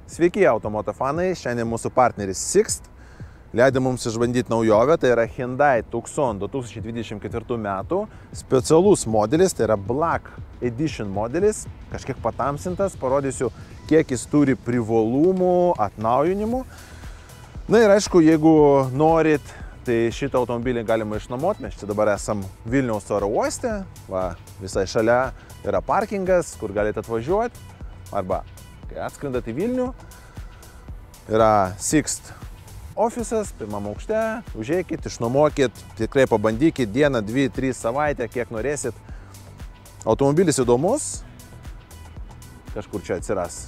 Sveiki, automoto fanai, šiandien mūsų partneris Sixt leido mums išbandyti naujovę, tai yra Hyundai Tucson 2024 metų specialus modelis, tai yra Black Edition modelis, kažkiek patamsintas, parodysiu, kiek jis turi privalumų, atnaujinimų. Na ir aišku, jeigu norit, tai šitą automobilį galima išnuomoti, mes čia dabar esam Vilniaus oro uoste, va, visai šalia yra parkingas, kur galite atvažiuoti, arba kai atskrendat į Vilnių, yra Sixt ofisas, pirmam aukšte, užeikit, išnuomokit, tikrai pabandykit dieną, 2-3 savaitę, kiek norėsit. Automobilis įdomus, kažkur čia atsiras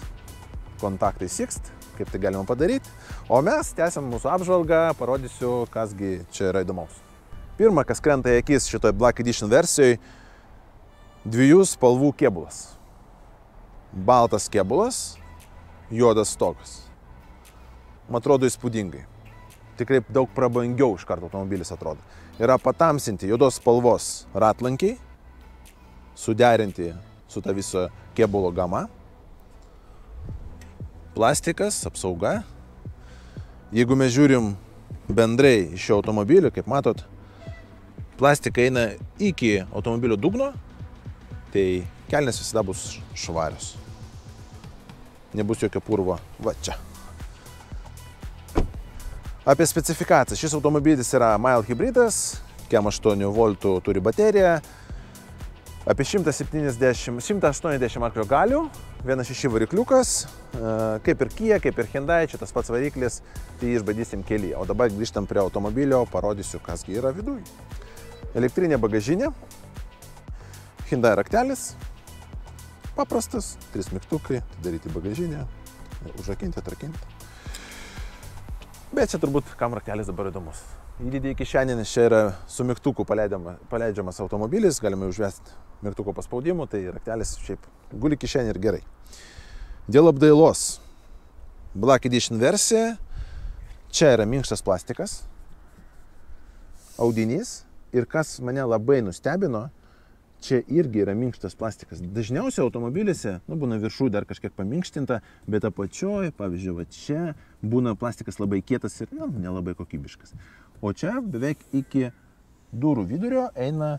kontaktai Sixt, kaip tai galima padaryti. O mes tęsiam mūsų apžvalgą, parodysiu, kasgi čia yra įdomaus. Pirma, kas krenta į akis šitoje Black Edition versijoje, dviejų spalvų kėbulas. Baltas kėbulas, juodas stogas. Man atrodo įspūdingai. Tikrai daug prabangiau iš karto automobilis atrodo. Yra patamsinti juodos spalvos ratlankiai, suderinti su ta viso kėbulo gama. Plastikas, apsauga. Jeigu mes žiūrim bendrai iš šio automobilio, kaip matot, plastikai eina iki automobilio dugno, tai kelnės visada bus švarios. Nebus jokio purvo. Va čia. Apie specifikaciją. Šis automobilis yra mild hybridas, 8 voltų turi bateriją, apie 180 arklio galių, 1.6 varikliukas, kaip ir Kia, kaip ir Hyundai, čia tas pats variklis, tai išbandysim kelyje. O dabar grįžtam prie automobilio, parodysiu, kasgi yra viduj. Elektrinė bagažinė, Hyundai raktelis, paprastas, 3 mygtukai, daryti bagažinę, užrakinti, atrakinti. Bet čia turbūt kam raktelis dabar įdomus. Įdėdė į kišenę, nes čia yra su mygtuku paleidžiamas automobilis, galime užvesti mygtuko paspaudimu, tai raktelis šiaip guli kišenė ir gerai. Dėl apdailos. Black Edition versija. Čia yra minkštas plastikas, audinys ir kas mane labai nustebino, čia irgi yra minkštas plastikas. Dažniausiai automobiliuose, būna viršų dar kažkiek paminkštinta, bet apačioj, pavyzdžiui, va čia būna plastikas labai kietas ir nelabai kokybiškas. O čia beveik iki durų vidurio eina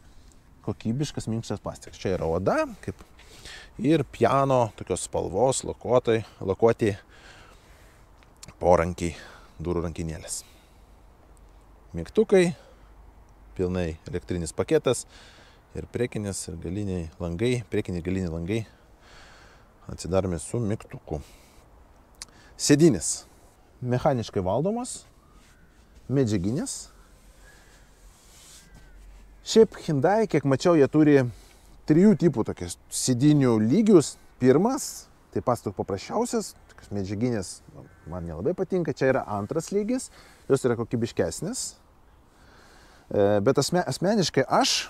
kokybiškas minkštas plastikas. Čia yra oda, kaip ir piano, tokios spalvos, lakuoti porankiai, durų rankinėlės. Mygtukai, pilnai elektrinis paketas. Ir priekinis ir galiniai langai, priekiniai galiniai langai atsidaromi su mygtuku. Sėdynės mechaniškai valdomas, medžiaginės. Šiaip Hyundai, kiek mačiau, jie turi 3 tipų tokius sėdinių lygius. Pirmas, tai pats toks paprasčiausias, tokios medžiaginės, man nelabai patinka. Čia yra antras lygis, jos yra kokybiškesnis. Bet asmeniškai aš,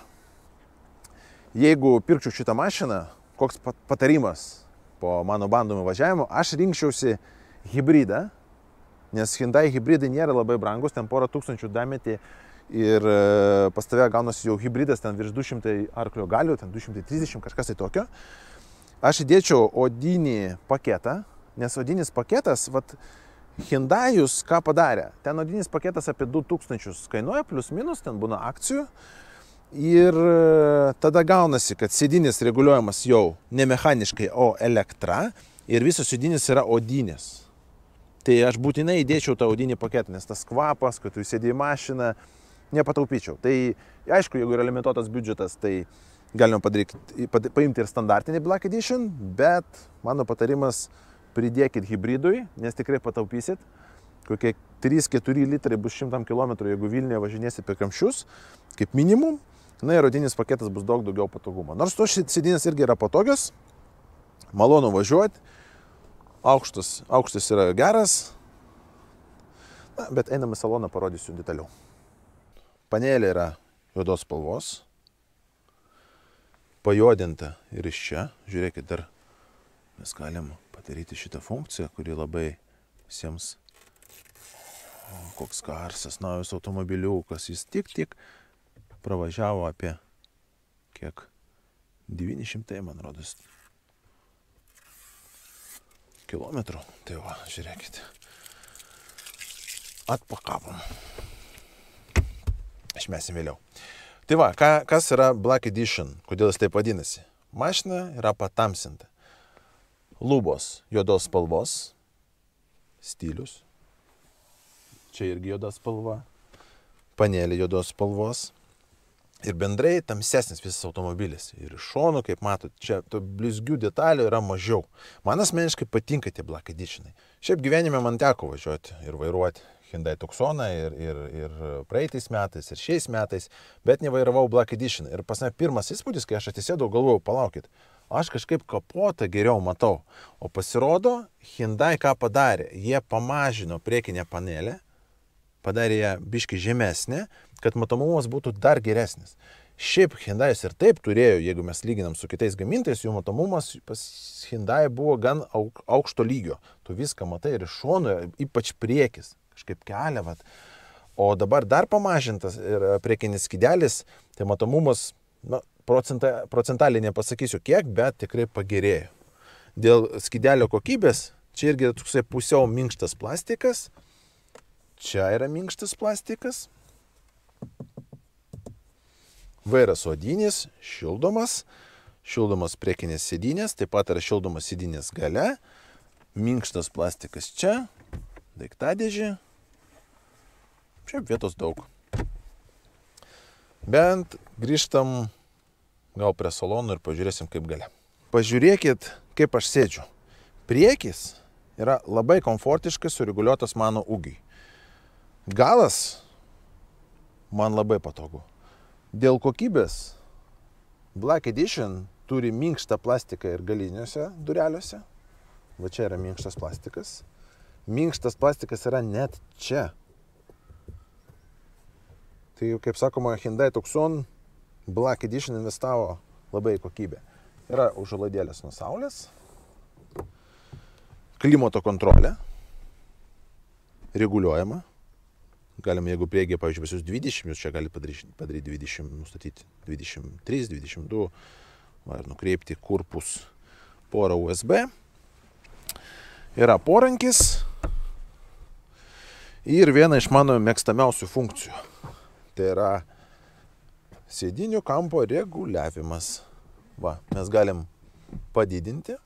jeigu pirkčiau šitą mašiną, koks patarimas po mano bandomų važiavimo, aš rinkčiausi hybridą, nes Hyundai hybridai nėra labai brangus, ten porą tūkstančių dametį ir pas tave gaunasi jau hybridas, ten virš 200 arklio galių, ten 230, kažkas tai tokio. Aš įdėčiau odinį paketą, nes odinis paketas, Hyundaius ką padarė? Ten odinis paketas apie 2000 kainuoja, plus minus, ten būna akcijų. Ir tada gaunasi, kad sėdynės reguliuojamas jau ne mechaniškai, o elektra ir visos sėdynės yra odinės. Tai aš būtinai įdėčiau tą odinį paketą, nes tas kvapas, kad tu įsėdė į mašiną, nepataupyčiau. Tai aišku, jeigu yra limituotas biudžetas, tai galima paimti ir standartinį Black Edition, bet mano patarimas pridėkit hybridui, nes tikrai pataupysit. Kokie 3-4 litrai bus 100 km, jeigu Vilniuje važinėsit per kamščius, kaip minimum. Na ir odinis paketas bus daug daugiau patogumo. Nors tos sėdynės irgi yra patogios, malonu važiuoti, aukštas yra geras, bet einam į saloną, parodysiu detaliau. Panelė yra juodos spalvos, pajuodinta ir iš čia. Žiūrėkit, dar mes galim padaryti šitą funkciją, kuri labai visiems, koks garsas, naujas automobiliukas, jis tik pravažiavo apie kiek 900, man rodos. kilometrų. Tai va, žiūrėkite. Atpakavom. Išmesim vėliau. Tai va, kas yra Black Edition? Kodėl jis taip vadinasi? Mašina yra patamsinta. Lubos juodos spalvos. Stilius. Čia irgi juodos spalva. Panelė juodos spalvos. Ir bendrai tamsesnis visas automobilis. Ir iš šonų, kaip matot, čia blizgių detalių yra mažiau. Man asmeniškai patinka tie Black Editionai. Šiaip gyvenime man teko važiuoti ir vairuoti Hyundai Tucsoną ir praeitais metais, ir šiais metais, bet nevairavau Black Edition. Ir pas mane pirmas įspūdis, kai aš atsisėdau, galvojau, palaukit, aš kažkaip kapotą geriau matau. O pasirodo, Hyundai ką padarė? Jie pamažino priekinę panelę, padarė ją biškį žemesnę, kad matomumas būtų dar geresnis. Šiaip Hyundai ir taip turėjo, jeigu mes lyginam su kitais gamintojais, jų matomumas pas Hyundai buvo gan aukšto lygio. Tu viską matai ir iš šonų, ypač priekis, kažkaip kelia. Vat. O dabar dar pamažintas ir priekinis skydelis, tai matomumas, procentaliai nepasakysiu kiek, bet tikrai pagerėjo. Dėl skydelio kokybės, čia irgi toksai pusiau minkštas plastikas. Čia yra minkštas plastikas. Vairas odinis, šildomas priekinės sėdynės, taip pat yra šildomas sėdynės gale, minkštas plastikas čia, daiktadėžė, čia vietos daug. Bent grįžtam gal prie salonų ir pažiūrėsim kaip gale. Pažiūrėkit, kaip aš sėdžiu. Priekis yra labai komfortiškai sureguliuotas mano ūgiui. Galas man labai patogu. Dėl kokybės Black Edition turi minkštą plastiką ir galiniuose dureliuose. Va čia yra minkštas plastikas. Minkštas plastikas yra net čia. Tai, kaip sakoma, Hyundai Tucson Black Edition investavo labai į kokybę. Yra užuolaidėlės nuo saulės. Klimato kontrolė. Reguliuojama. Galim, jeigu priekyje, pavyzdžiui, visus 20, jūs čia galite padaryti 20, nustatyti 23, 22, ir nukreipti kurpus porą USB. Yra porankis ir viena iš mano mėgstamiausių funkcijų. Tai yra sėdinių kampo reguliavimas. Va, mes galim padidinti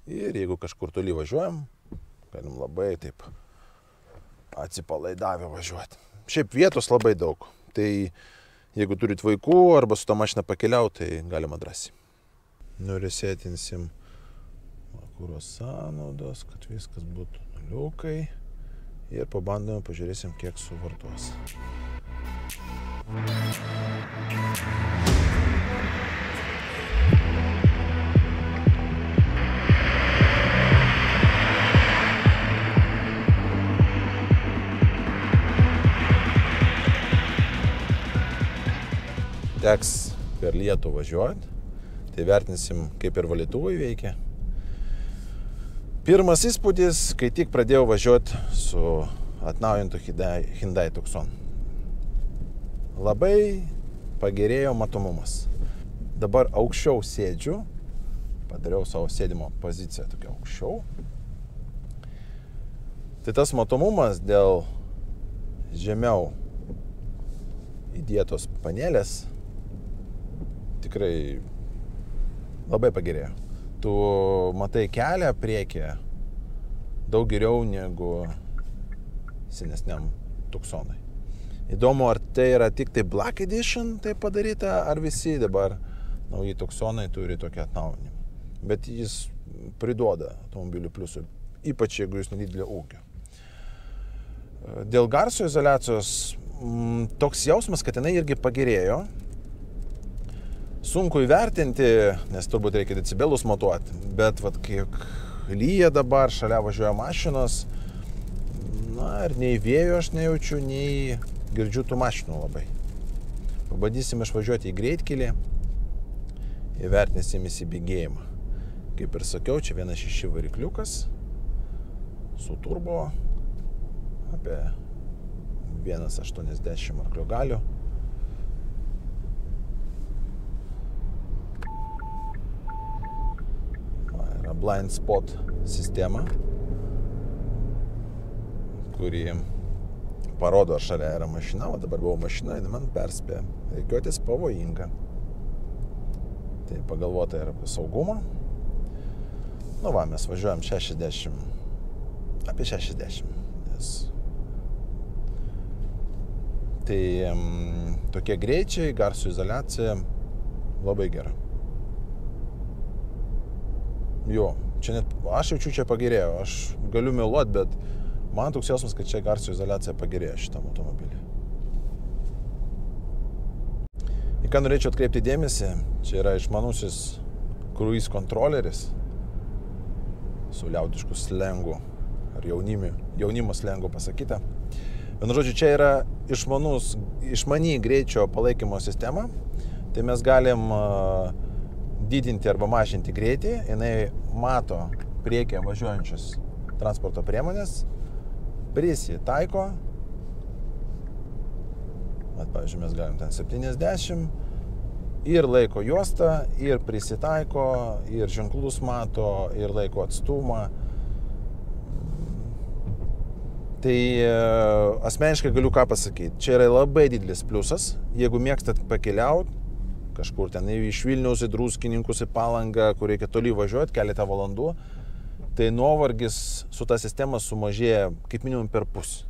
ir jeigu kažkur toli važiuojam, galim labai taip atsipalaidavę važiuoti. Šiaip vietos labai daug. Tai jeigu turit vaikų arba su tą mašiną pakeliauti, tai galima drąsiai. Nuresetinsim kuro sąnaudos, kad viskas būtų nuliukai. Ir pabandome, pažiūrėsim, kiek suvartos. Teks per lietų važiuoti, tai vertinsim, kaip ir valytuvai veikia. Pirmas įspūdis, kai tik pradėjau važiuoti su atnaujintu Hyundai Tucson. Labai pagerėjo matomumas. Dabar aukščiau sėdžiu, padariau savo sėdimo poziciją tokia aukščiau. Tai tas matomumas dėl žemiau įdėtos panelės tikrai labai pagerėjo. Tu matai kelią priekyje daug geriau negu senesniam Tucsonui. Įdomu, ar tai yra tik tai Black Edition tai padaryta, ar visi dabar nauji Tucsonai turi tokį atnaujinimą. Bet jis priduoda automobilių pliusų, ypač jeigu jūs nedidelio ūgio. Dėl garso izoliacijos toks jausmas, kad jinai irgi pagerėjo. Sunku įvertinti, nes turbūt reikia decibelus matuoti, bet vat, kiek lyja dabar, šalia važiuoja mašinos, ir nei vėjo aš nejaučiu, nei girdžiu tų mašinų labai. Pabandysim išvažiuoti į greitkelį, įvertinsim įsibėgėjimą. Kaip ir sakiau, čia 1.6 varikliukas su turbo apie 1.80 arklio galių. blind spot sistemą, kuri parodo, ar šalia yra mašina, o dabar buvo mašina, jinai man perspėjo. Rikiuotis pavojinga. Tai pagalvota yra apie saugumą. Nu va, mes važiuojam 60, apie 60. Nes... Tai tokie greičiai, garso izoliacija labai gera. Jo, čia net, aš jaučiu, čia pagerėjo. Aš galiu meluot, bet man toks jausmas, kad čia garso izoliacija pagerėjo šitam automobilį. Į ką norėčiau atkreipti dėmesį, čia yra išmanusis cruise kontroleris su liaudišku slengu ar jaunimo slengu pasakyta. Vienu žodžiu, čia yra išmani greičio palaikymo sistema, tai mes galim didinti arba mažinti greitį, jinai mato priekyje važiuojančius transporto priemonės, prisitaiko, pavyzdžiui, mes galim ten 70 ir laiko juostą, ir prisitaiko, ir ženklus mato, ir laiko atstumą. Tai asmeniškai galiu ką pasakyti. Čia yra labai didelis pliusas, jeigu mėgstat pakeliauti kažkur ten iš Vilniaus į Druskininkus, į Palangą, kur reikia toli važiuoti keletą valandų, tai nuovargis su ta sistema sumažėja kaip minimum per pusę.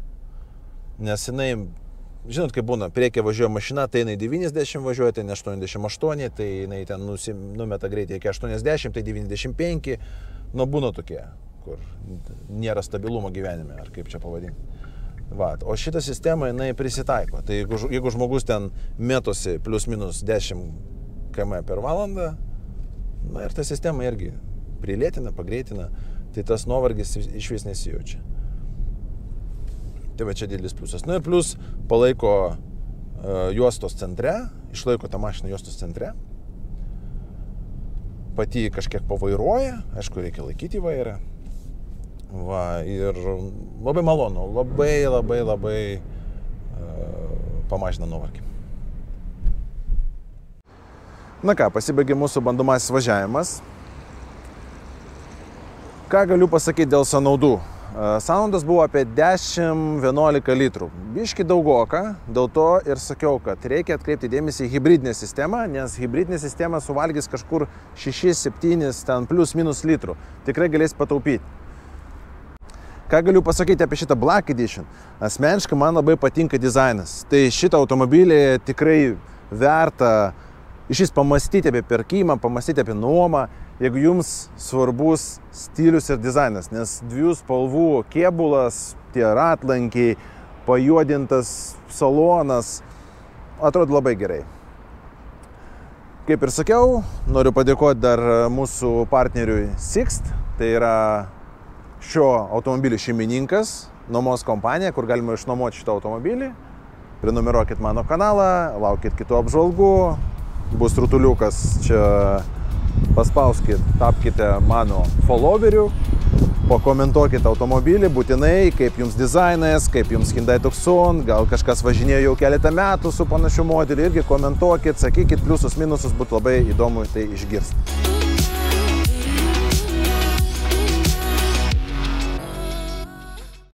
Nes jinai, žinot, kaip būna, priekyje važiuoja mašina, tai jinai 90 važiuoja, tai ne 88, tai jinai ten numeta greitį iki 80, tai 95, nu būna tokie, kur nėra stabilumo gyvenime, ar kaip čia pavadinti. Va, o šitą sistemą jinai prisitaiko. Tai jeigu žmogus ten mėtosi plius minus 10 km per valandą, na ir ta sistema irgi prilėtina, pagreitina, tai tas nuovargis iš vis nesijaučia. Tai va čia didelis pliusas. Na ir plius palaiko juostos centre, išlaiko tą mašiną juostos centre, pati kažkiek pavairuoja, aišku, reikia laikyti vairą. Va, ir labai malonu, labai pamažina nuovargį. Na ką, pasibaigė mūsų bandomasis važiavimas. Ką galiu pasakyti dėl sąnaudų? Sąnaudos buvo apie 10-11 litrų. Biški daugoka, dėl to ir sakiau, kad reikia atkreipti dėmesį į hibridinę sistemą, nes hibridinė sistema suvalgys kažkur 6-7 ten plus minus litrų. Tikrai galės pataupyti. Ką galiu pasakyti apie šitą Black Edition? Asmeniškai man labai patinka dizainas. Tai šitą automobilį tikrai verta išvis pamastyti apie pirkimą, pamastyti apie nuomą, jeigu jums svarbus stilius ir dizainas, nes dviejų spalvų kėbulas, tie ratlankiai, pajuodintas salonas, atrodo labai gerai. Kaip ir sakiau, noriu padėkoti dar mūsų partneriui Sixt, tai yra šio automobilio šeimininkas, nuomos kompanija, kur galima išnuomoti šitą automobilį. Prenumeruokit mano kanalą, laukit kitų apžvalgų, bus rutuliukas čia, paspauskit, tapkite mano followeriu, pakomentuokit automobilį būtinai, kaip jums dizainas, kaip jums Hyundai Tucson, gal kažkas važinėjo jau keletą metų su panašiu modeliu, irgi komentuokit, sakykit pliusus, minusus, būtų labai įdomu tai išgirsti.